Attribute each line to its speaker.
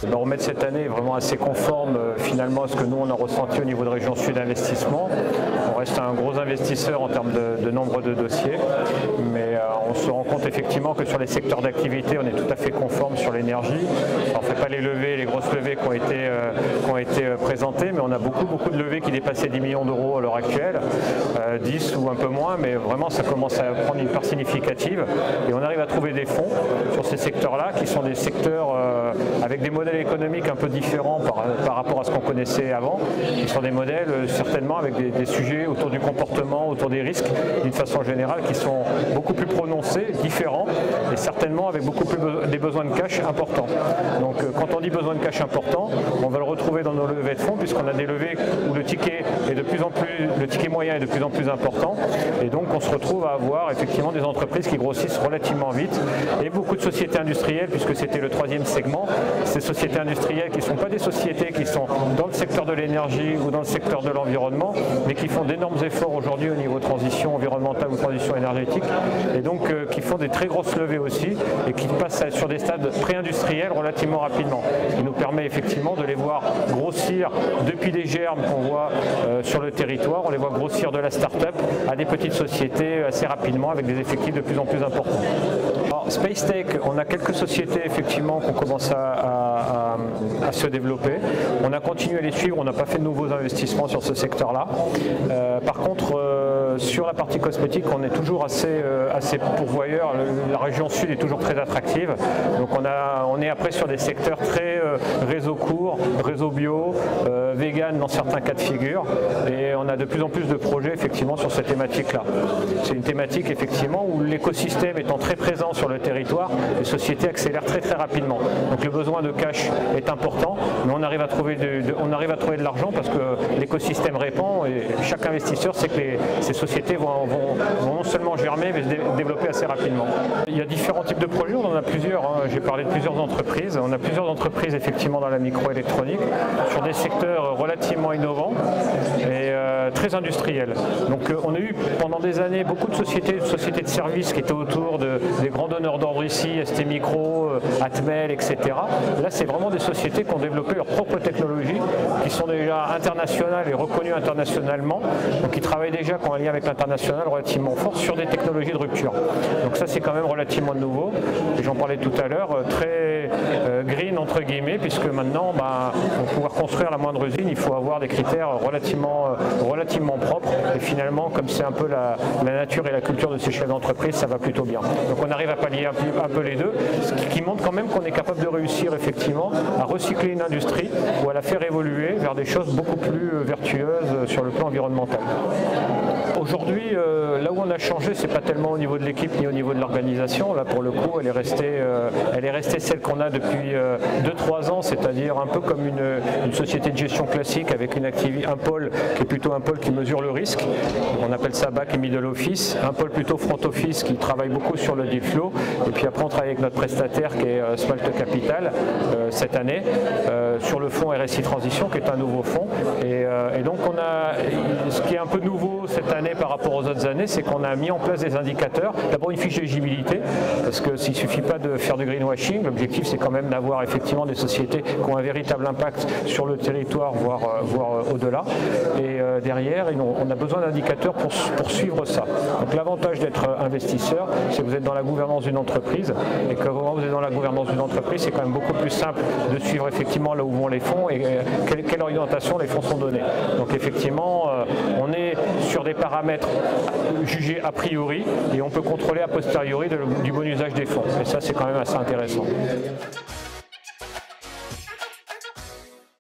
Speaker 1: Le remède cette année est vraiment assez conforme finalement à ce que nous on a ressenti au niveau de Région Sud Investissement. On reste un gros investisseur en termes de nombre de dossiers, mais on se rend compte effectivement que sur les secteurs d'activité on est tout à fait conforme sur l'énergie. On ne fait pas les grosses levées qui ont été présentées, mais on a beaucoup de levées qui dépassaient 10 millions d'euros à l'heure actuelle, 10 ou un peu moins, mais vraiment ça commence à prendre une part significative et on arrive à trouver des fonds sur ces secteurs-là qui sont des secteurs avec des modèles économiques un peu différents par rapport à ce qu'on connaissait avant, qui sont des modèles certainement avec des sujets autour du comportement, autour des risques d'une façon générale qui sont beaucoup plus prononcés, différents et certainement avec beaucoup plus des besoins de cash importants. Donc quand on dit besoin de cash important, on va le retrouver dans nos levées de fonds puisqu'on a des levées où le ticket moyen est de plus en plus important et donc on se retrouve à avoir effectivement des entreprises qui grossissent relativement vite et beaucoup de sociétés industrielles puisque c'était le troisième segment, ces sociétés industrielles qui ne sont pas des sociétés qui sont dans le secteur de l'énergie ou dans le secteur de l'environnement mais qui font d'énormes efforts aujourd'hui au niveau transition environnementale ou transition énergétique et donc qui font des très grosses levées aussi et qui passent sur des stades pré-industriels relativement rapidement. Ce qui nous permet effectivement de les voir grossir depuis des germes qu'on voit sur le territoire, on les voit grossir de la start-up à des petites sociétés assez rapidement avec des effectifs de plus en plus importants. Alors, Spacetech, on a quelques sociétés effectivement qui ont commencé à se développer. On a continué à les suivre, on n'a pas fait de nouveaux investissements sur ce secteur-là. Par contre, sur la partie cosmétique, on est toujours assez pourvoyeur. La région sud est toujours très attractive. Donc on est après sur des secteurs très réseau court, réseau bio, vegan dans certains cas de figure. Et on a de plus en plus de projets effectivement sur cette thématique-là. C'est une thématique effectivement où l'écosystème étant très présent sur le territoire, les sociétés accélèrent très rapidement. Donc le besoin de cash est important, mais on arrive à trouver de l'argent parce que l'écosystème répond et chaque investisseur sait que ces sociétés vont non seulement germer mais se développer assez rapidement. Il y a différents types de projets, on en a plusieurs, hein. J'ai parlé de plusieurs entreprises, on a plusieurs entreprises effectivement dans la microélectronique sur des secteurs relativement innovants et très industriels. Donc on a eu pendant des années beaucoup de sociétés de services qui étaient autour des grands donneurs d'ordre ici, ST Micro, Atmel, etc. Là c'est vraiment des sociétés qui ont développé leur propre technologie, qui sont déjà internationales et reconnues internationalement, donc qui travaillent déjà, qui ont un lien avec l'international relativement fort sur des technologies de rupture. Donc ça c'est quand même relativement nouveau, et j'en parlais tout à l'heure, très green entre guillemets, puisque maintenant pour pouvoir construire la moindre usine, il faut avoir des critères relativement propres, et finalement comme c'est un peu la nature et la culture de ces chefs d'entreprise, ça va plutôt bien. Donc on arrive à pallier un peu les deux, ce qui montre quand même qu'on est capable de réussir effectivement à recycler une industrie ou à la faire évoluer vers des choses beaucoup plus vertueuses sur le plan environnemental. Aujourd'hui, là où on a changé, c'est pas tellement au niveau de l'équipe ni au niveau de l'organisation. Là, pour le coup, elle est restée celle qu'on a depuis 2-3 ans, c'est-à-dire un peu comme une société de gestion classique avec un pôle qui est plutôt un pôle qui mesure le risque. On appelle ça back et middle office. Un pôle plutôt front office qui travaille beaucoup sur le deal flow. Et puis après, on travaille avec notre prestataire qui est Smalt Capital cette année sur le fonds RSI Transition, qui est un nouveau fonds. Et donc, ce qui est un peu nouveau cette année par rapport aux autres années, c'est qu'on a mis en place des indicateurs. D'abord une fiche d'éligibilité, parce que s'il ne suffit pas de faire du greenwashing, l'objectif c'est quand même d'avoir effectivement des sociétés qui ont un véritable impact sur le territoire, voire au-delà. Et derrière, on a besoin d'indicateurs pour suivre ça. Donc l'avantage d'être investisseur, c'est que vous êtes dans la gouvernance d'une entreprise, et que quand vous êtes dans la gouvernance d'une entreprise, c'est quand même beaucoup plus simple de suivre effectivement là où vont les fonds et quelle orientation les fonds sont donnés. Donc effectivement, on est sur des paramètres jugés a priori et on peut contrôler a posteriori du bon usage des fonds. Et ça, c'est quand même assez intéressant.